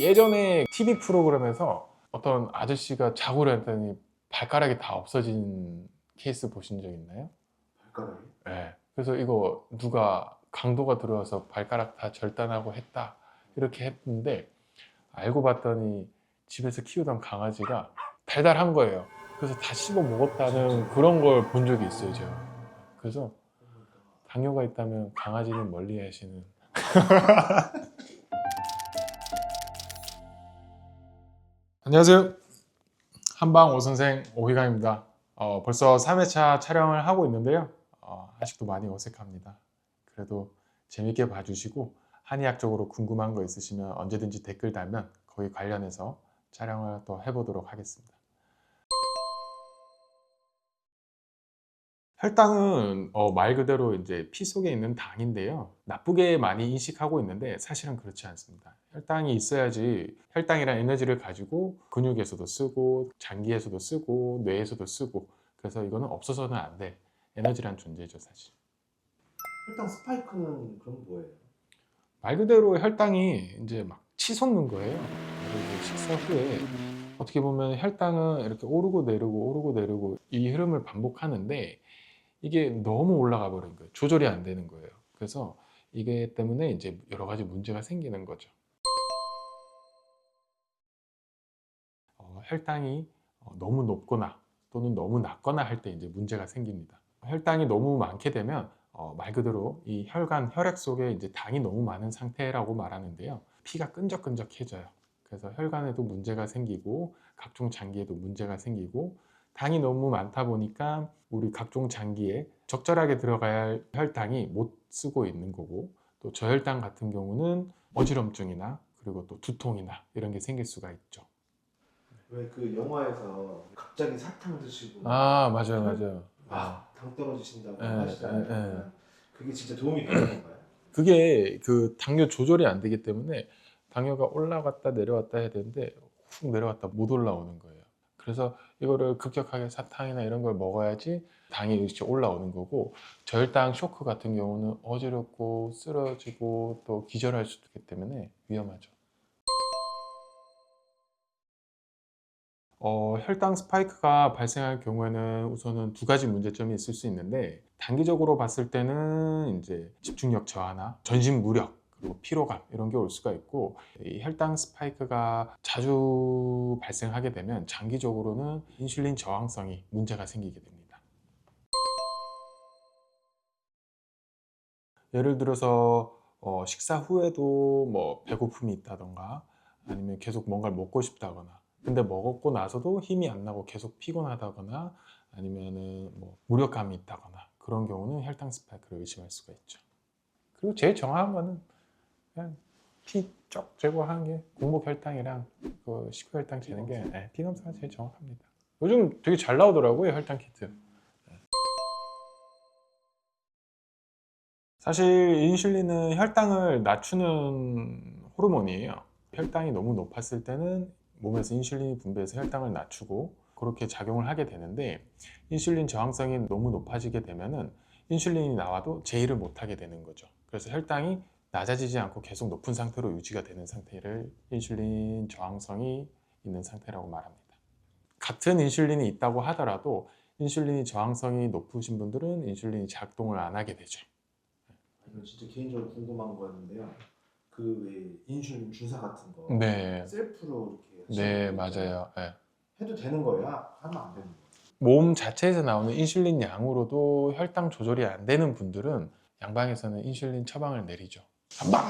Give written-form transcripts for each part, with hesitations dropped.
예전에 TV 프로그램에서 어떤 아저씨가 자고를 했더니 발가락이 다 없어진 케이스 보신 적 있나요? 발가락이? 네. 그래서 이거 누가 강도가 들어와서 발가락 다 절단하고 했다 이렇게 했는데, 알고 봤더니 집에서 키우던 강아지가 배달한 거예요. 그래서 다 씹어 먹었다는 그런 걸 본 적이 있어요, 제가. 그래서 당뇨가 있다면 강아지는 멀리 하시는. 안녕하세요. 한방 오선생 오희강입니다. 벌써 3회차 촬영을 하고 있는데요. 아직도 많이 어색합니다. 그래도 재밌게 봐주시고 한의학적으로 궁금한 거 있으시면 언제든지 댓글 달면 거기 관련해서 촬영을 또 해보도록 하겠습니다. 혈당은 말 그대로 이제 피 속에 있는 당인데요. 나쁘게 많이 인식하고 있는데 사실은 그렇지 않습니다. 혈당이 있어야지 혈당이란 에너지를 가지고 근육에서도 쓰고 장기에서도 쓰고 뇌에서도 쓰고, 그래서 이거는 없어서는 안 돼. 에너지란 존재죠, 사실. 혈당 스파이크는 그럼 뭐예요? 말 그대로 혈당이 이제 막 치솟는 거예요. 그리고 식사 후에 어떻게 보면 혈당은 이렇게 오르고 내리고 오르고 내리고 이 흐름을 반복하는데, 이게 너무 올라가 버린 거예요. 조절이 안 되는 거예요. 그래서 이게 때문에 이제 여러 가지 문제가 생기는 거죠. 혈당이 너무 높거나 또는 너무 낮거나 할 때 이제 문제가 생깁니다. 혈당이 너무 많게 되면 말 그대로 이 혈관, 혈액 속에 이제 당이 너무 많은 상태라고 말하는데요. 피가 끈적끈적해져요. 그래서 혈관에도 문제가 생기고 각종 장기에도 문제가 생기고, 당이 너무 많다 보니까 우리 각종 장기에 적절하게 들어가야 할 혈당이 못 쓰고 있는 거고, 또 저혈당 같은 경우는 어지럼증이나 그리고 또 두통이나 이런 게 생길 수가 있죠. 왜 그 영화에서 갑자기 사탕 드시고 아, 맞아요, 맞아요. 막당 떨어지신다고 예, 하시잖아요. 예, 예. 그러면 그게 진짜 도움이 되는 건가요? 그게 그 당뇨 조절이 안 되기 때문에 당뇨가 올라갔다 내려왔다 해야 되는데 훅 내려갔다 못 올라오는 거예요. 그래서 이거를 급격하게 사탕이나 이런 걸 먹어야지 당이 일시 올라오는 거고, 저혈당 쇼크 같은 경우는 어지럽고 쓰러지고 또 기절할 수도 있기 때문에 위험하죠. 혈당 스파이크가 발생할 경우에는 우선은 두 가지 문제점이 있을 수 있는데, 단기적으로 봤을 때는 이제 집중력 저하나 전신 무력 그리고 피로감 이런 게 올 수가 있고, 이 혈당 스파이크가 자주 발생하게 되면 장기적으로는 인슐린 저항성이 문제가 생기게 됩니다. 예를 들어서 식사 후에도 뭐 배고픔이 있다던가 아니면 계속 뭔가를 먹고 싶다거나, 근데 먹었고 나서도 힘이 안 나고 계속 피곤하다거나 아니면은 뭐 무력감이 있다거나, 그런 경우는 혈당 스파이크를 의심할 수가 있죠. 그리고 제일 정확한 거는 그냥 피 쪽 제거하는 게, 공복 혈당이랑 그 식후 혈당 재는 게, 피 검사가 제일 정확합니다. 요즘 되게 잘 나오더라고요, 혈당 키트. 사실 인슐린은 혈당을 낮추는 호르몬이에요. 혈당이 너무 높았을 때는 몸에서 인슐린이 분비해서 혈당을 낮추고 그렇게 작용을 하게 되는데, 인슐린 저항성이 너무 높아지게 되면은 인슐린이 나와도 제의를 못하게 되는 거죠. 그래서 혈당이 낮아지지 않고 계속 높은 상태로 유지가 되는 상태를 인슐린 저항성이 있는 상태라고 말합니다. 같은 인슐린이 있다고 하더라도 인슐린이 저항성이 높으신 분들은 인슐린이 작동을 안 하게 되죠. 이건 진짜 개인적으로 궁금한 거였는데요. 그 왜 인슐린 주사 같은 거 네. 셀프로 이렇게 네, 하시는 거 있잖아요. 맞아요. 네. 해도 되는 거예요? 하면 안 되는 거예요? 몸 자체에서 나오는 인슐린 양으로도 혈당 조절이 안 되는 분들은 양방에서는 인슐린 처방을 내리죠. 한방!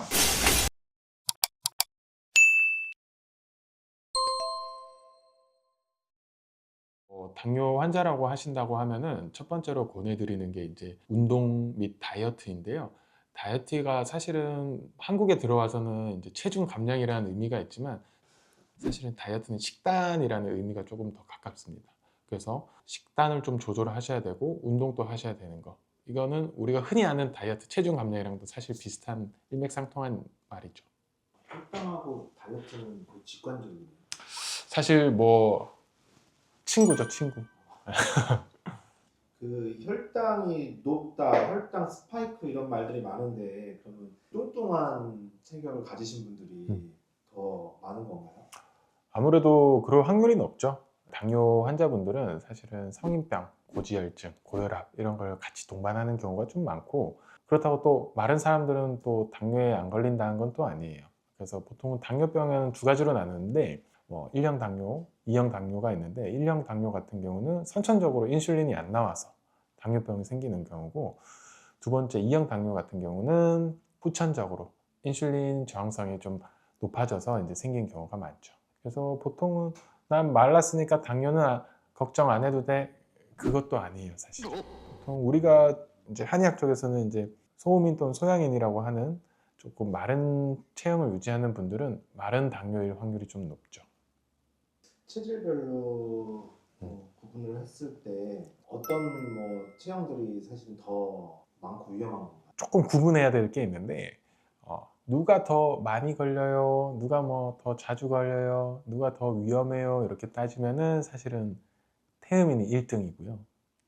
당뇨 환자라고 하신다고 하면은 첫 번째로 권해드리는 게 이제 운동 및 다이어트인데요. 다이어트가 사실은 한국에 들어와서는 이제 체중 감량이라는 의미가 있지만, 사실은 다이어트는 식단이라는 의미가 조금 더 가깝습니다. 그래서 식단을 좀 조절을 하셔야 되고 운동도 하셔야 되는 거, 이거는 우리가 흔히 아는 다이어트 체중 감량이랑도 사실 비슷한 일맥상통한 말이죠. 혈당하고 다이어트는 거의 직관적이에요. 사실 뭐 친구죠, 친구. 그 혈당이 높다, 혈당 스파이크 이런 말들이 많은데 그러면 뚱뚱한 체격을 가지신 분들이 음. 더 더 많은 건가요? 아무래도 그럴 확률이 높죠. 당뇨 환자분들은 사실은 성인병, 고지혈증, 고혈압 이런 걸 같이 동반하는 경우가 좀 많고, 그렇다고 또 마른 사람들은 또 당뇨에 안 걸린다는 건 또 아니에요. 그래서 보통은 당뇨병은 두 가지로 나누는데, 1형 당뇨, 2형 당뇨가 있는데, 1형 당뇨 같은 경우는 선천적으로 인슐린이 안 나와서 당뇨병이 생기는 경우고, 두 번째 2형 당뇨 같은 경우는 후천적으로 인슐린 저항성이 좀 높아져서 이제 생긴 경우가 많죠. 그래서 보통은 난 말랐으니까 당뇨는 걱정 안 해도 돼. 그것도 아니에요, 사실. 보통 우리가 이제 한의학 쪽에서는 이제 소음인 또는 소양인이라고 하는 조금 마른 체형을 유지하는 분들은 마른 당뇨일 확률이 좀 높죠. 체질별로 구분을 했을 때 어떤 체형들이 사실 더 많고 위험한 건가요? 조금 구분해야 될 게 있는데, 누가 더 많이 걸려요, 누가 뭐 더 자주 걸려요, 누가 더 위험해요, 이렇게 따지면은 사실은 태음인이 1등이고요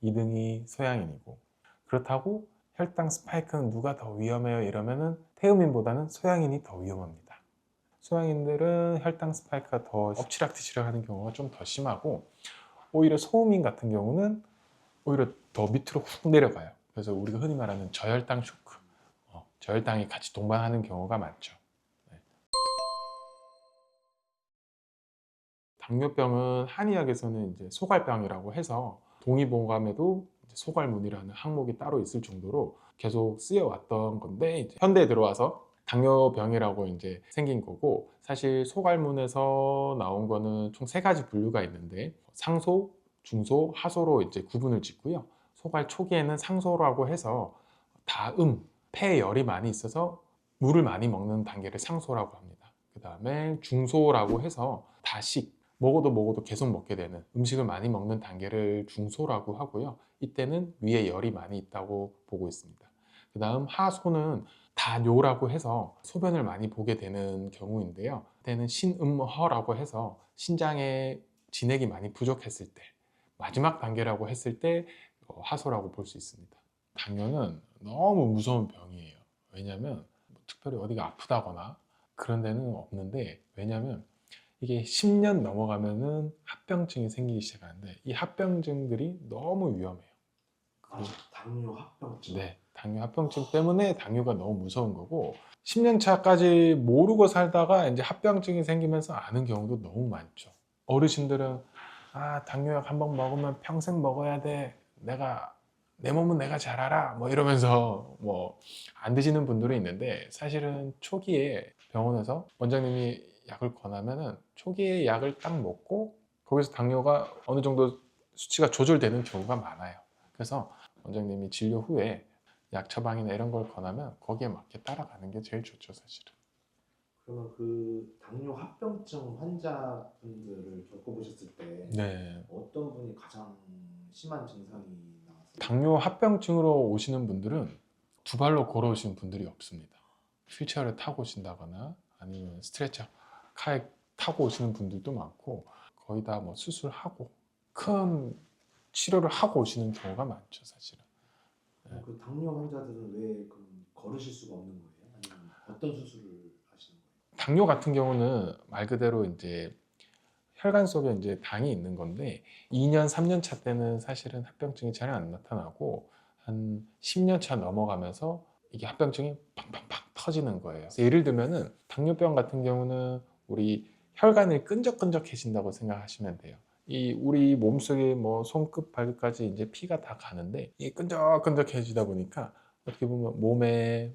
2등이 소양인이고, 그렇다고 혈당 스파이크는 누가 더 위험해요 이러면은 태음인보다는 소양인이 더 위험합니다. 소양인들은 혈당 스파이크가 더 엎치락뒤치락 하는 경우가 좀 더 심하고, 오히려 소음인 같은 경우는 오히려 더 밑으로 훅 내려가요. 그래서 우리가 흔히 말하는 저혈당 쇼크, 저혈당이 같이 동반하는 경우가 많죠. 네. 당뇨병은 한의학에서는 이제 소갈병이라고 해서 동의보감에도 소갈문이라는 항목이 따로 있을 정도로 계속 쓰여왔던 건데, 이제 현대에 들어와서 당뇨병이라고 이제 생긴 거고, 사실 소갈문에서 나온 거는 총 세 가지 분류가 있는데, 상소, 중소, 하소로 이제 구분을 짓고요. 소갈 초기에는 상소라고 해서 폐에 열이 많이 있어서 물을 많이 먹는 단계를 상소라고 합니다. 그 다음에 중소라고 해서 다식, 먹어도 계속 먹게 되는, 음식을 많이 먹는 단계를 중소라고 하고요. 이때는 위에 열이 많이 있다고 보고 있습니다. 그 다음 하소는 다뇨라고 해서 소변을 많이 보게 되는 경우인데요. 이때는 신음허라고 해서 신장에 진액이 많이 부족했을 때, 마지막 단계라고 했을 때 하소라고 볼 수 있습니다. 당뇨는 너무 무서운 병이에요. 왜냐하면 특별히 어디가 아프다거나 그런 데는 없는데, 왜냐하면 이게 10년 넘어가면은 합병증이 생기기 시작하는데, 이 합병증들이 너무 위험해요. 당뇨 합병증. 네, 당뇨 합병증 때문에 당뇨가 너무 무서운 거고, 10년 차까지 모르고 살다가 이제 합병증이 생기면서 아는 경우도 너무 많죠. 어르신들은 당뇨약 한 번 먹으면 평생 먹어야 돼. 내 몸은 내가 잘 알아. 뭐 이러면서 안 드시는 분들이 있는데, 사실은 초기에 병원에서 원장님이 약을 권하면은 초기에 약을 딱 먹고 거기서 당뇨가 어느 정도 수치가 조절되는 경우가 많아요. 그래서 원장님이 진료 후에 약 처방이나 이런 걸 권하면 거기에 맞게 따라가는 게 제일 좋죠, 사실은. 그러면 그 당뇨 합병증 환자분들을 겪어보셨을 때 네. 어떤 분이 가장 심한 증상이 나왔어요? 당뇨 합병증으로 오시는 분들은 두 발로 걸어오시는 분들이 없습니다. 휠체어를 타고 오신다거나 아니면 스트레처 카약 타고 오시는 분들도 많고, 거의 다 수술하고 큰 치료를 하고 오시는 경우가 많죠, 사실은. 그 당뇨 환자들은 왜 그럼 걸으실 수가 없는 거예요? 아니면 어떤 수술을 하시는 거예요? 당뇨 같은 경우는 말 그대로 이제 혈관 속에 이제 당이 있는 건데, 2년, 3년 차 때는 사실은 합병증이 잘 안 나타나고 한 10년 차 넘어가면서 이게 합병증이 팡팡팡 터지는 거예요. 그래서 예를 들면은 당뇨병 같은 경우는 우리 혈관이 끈적끈적해진다고 생각하시면 돼요. 이 우리 몸속에 손끝 발끝까지 이제 피가 다 가는데, 이게 끈적끈적해지다 보니까 어떻게 보면 몸에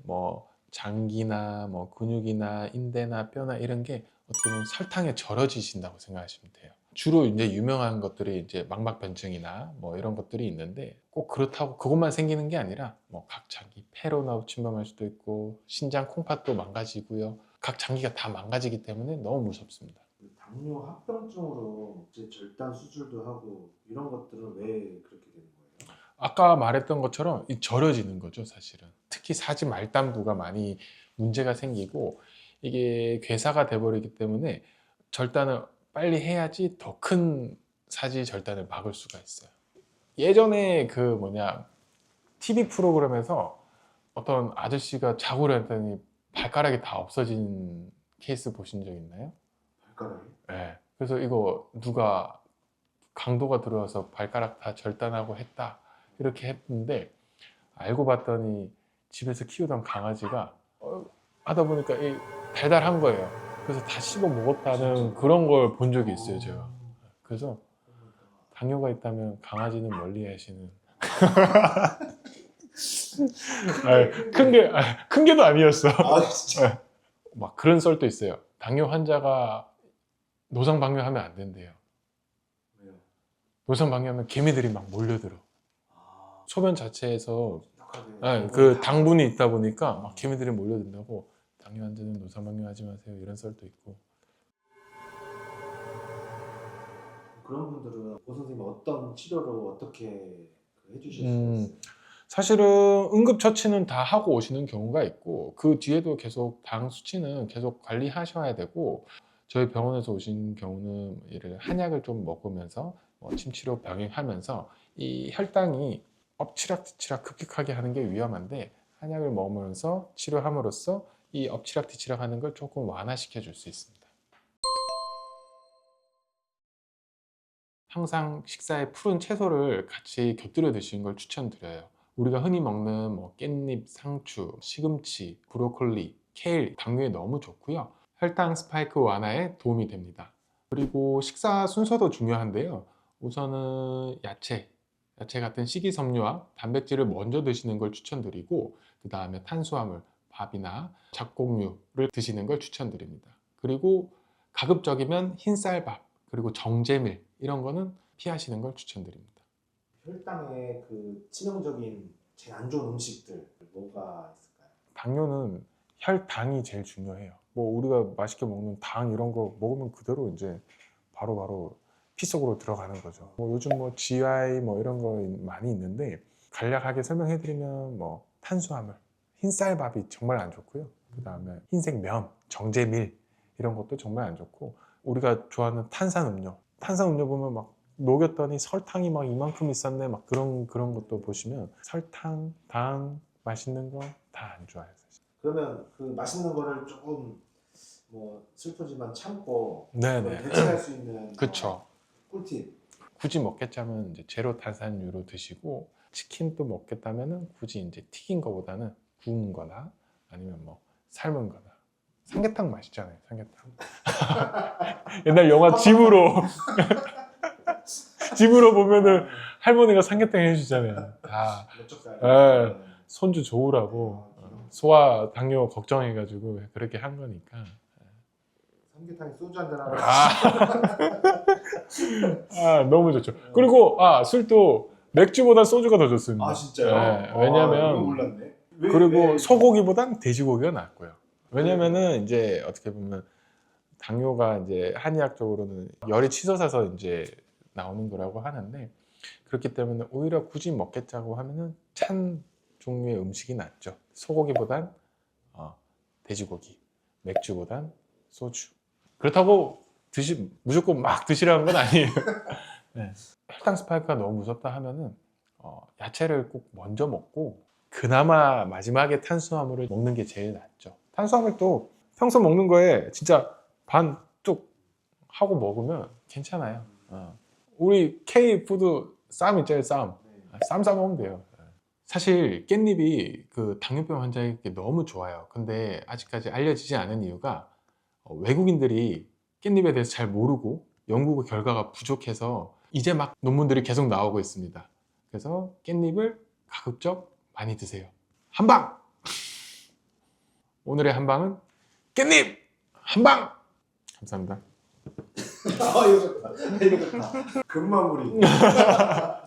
장기나 근육이나 인대나 뼈나 이런 게 어떻게 보면 설탕에 절여지신다고 생각하시면 돼요. 주로 이제 유명한 것들이 이제 망막변증이나 이런 것들이 있는데, 꼭 그렇다고 그것만 생기는 게 아니라 각 장기 폐로 침범할 수도 있고, 신장 콩팥도 망가지고요. 각 장기가 다 망가지기 때문에 너무 무섭습니다. 그 당뇨 합병증으로 이제 절단 수술도 하고 이런 것들은 왜 그렇게 되는 거예요? 아까 말했던 것처럼 이 절여지는 거죠, 사실은. 특히 사지 말단부가 많이 문제가 생기고, 이게 괴사가 돼버리기 때문에 절단을 빨리 해야지 더 큰 사지 절단을 막을 수가 있어요. 예전에 TV 프로그램에서 어떤 아저씨가 자고 일어났더니 발가락이 다 없어진 케이스 보신 적 있나요? 발가락이? 네. 그래서 이거 누가 강도가 들어와서 발가락 다 절단하고 했다 이렇게 했는데, 알고 봤더니 집에서 키우던 강아지가 하다 보니까 달달한 거예요. 그래서 다 씹어 먹었다는 그런 걸 본 적이 있어요, 제가. 그래서 당뇨가 있다면 강아지는 멀리 하시는. 큰 게도 아니었어. 아 진짜. 막 그런 썰도 있어요. 당뇨 환자가 노상방뇨하면 안 된대요. 왜요? 노상방뇨하면 개미들이 막 몰려들어. 아, 소변 자체에서 심각하네. 그 당분이 있다 보니까 막 개미들이 몰려든다고. 당뇨 환자는 노상방뇨 하지 마세요, 이런 썰도 있고. 그런 분들은 고 선생님 어떤 치료로 어떻게 해주실 수 음, 있어요? 사실은 응급처치는 다 하고 오시는 경우가 있고, 그 뒤에도 계속 당 수치는 계속 관리하셔야 되고, 저희 병원에서 오신 경우는 예를 한약을 좀 먹으면서 침치료 병행하면서 이 혈당이 엎치락뒤치락 급격하게 하는 게 위험한데, 한약을 먹으면서 치료함으로써 이 엎치락뒤치락 하는 걸 조금 완화시켜 줄 수 있습니다. 항상 식사에 푸른 채소를 같이 곁들여 드시는 걸 추천드려요. 우리가 흔히 먹는 깻잎, 상추, 시금치, 브로콜리, 케일, 당뇨에 너무 좋고요. 혈당 스파이크 완화에 도움이 됩니다. 그리고 식사 순서도 중요한데요. 우선은 야채 같은 식이섬유와 단백질을 먼저 드시는 걸 추천드리고, 그 다음에 탄수화물, 밥이나 잡곡류를 드시는 걸 추천드립니다. 그리고 가급적이면 흰쌀밥, 그리고 정제밀 이런 거는 피하시는 걸 추천드립니다. 혈당에 그 치명적인 제일 안 좋은 음식들 뭐가 있을까요? 당뇨는 혈당이 제일 중요해요. 우리가 맛있게 먹는 당 이런 거 먹으면 그대로 이제 바로바로 피 속으로 들어가는 거죠. 요즘 GI 이런 거 많이 있는데, 간략하게 설명해드리면 탄수화물, 흰쌀밥이 정말 안 좋고요. 그 다음에 흰색 면, 정제밀 이런 것도 정말 안 좋고, 우리가 좋아하는 탄산음료 보면 막 녹였더니 설탕이 막 이만큼 있었네, 막 그런 것도 보시면 설탕, 당, 맛있는 거 다 안 좋아요, 사실. 그러면 그 맛있는 거를 조금 뭐 슬프지만 참고 네네. 그걸 대체할 수 있는 그쵸. 꿀팁. 굳이 먹겠다면 이제 제로 탄산유로 드시고, 치킨도 먹겠다면은 굳이 이제 튀긴 거보다는 구운 거나 아니면 삶은 거나. 삼계탕 맛있잖아요, 삼계탕. 옛날 영화 집으로 보면은 할머니가 삼계탕 해주잖아요. 다 넓적살. 예. 손주 좋으라고 소아 당뇨 걱정해가지고 그렇게 한 거니까. 삼계탕에 소주 한잔 하라. 너무 좋죠. 그리고 술도 맥주보다 소주가 더 좋습니다. 아 진짜요? 네, 이거 왜냐면 몰랐네. 그리고 소고기보단 돼지고기가 낫고요. 왜냐면은 이제 어떻게 보면 당뇨가 이제 한의학적으로는 열이 치솟아서 이제 나오는 거라고 하는데, 그렇기 때문에 오히려 굳이 먹겠자고 하면은 찬 종류의 음식이 낫죠. 소고기보단 돼지고기, 맥주보단 소주. 그렇다고 무조건 막 드시라는 건 아니에요. 네. 혈당 스파이크가 너무 무섭다 하면은 야채를 꼭 먼저 먹고, 그나마 마지막에 탄수화물을 먹는 게 제일 낫죠. 탄수화물도 평소 먹는 거에 진짜 반 뚝 하고 먹으면 괜찮아요. 우리 K푸드 쌈 있잖아요, 쌈. 쌈 싸 먹으면 돼요. 사실 깻잎이 그 당뇨병 환자에게 너무 좋아요. 근데 아직까지 알려지지 않은 이유가, 외국인들이 깻잎에 대해서 잘 모르고 연구 결과가 부족해서 이제 막 논문들이 계속 나오고 있습니다. 그래서 깻잎을 가급적 많이 드세요. 한방! 오늘의 한방은 깻잎! 한방! 감사합니다. 이거 좋다. 이거 좋다. 금마무리.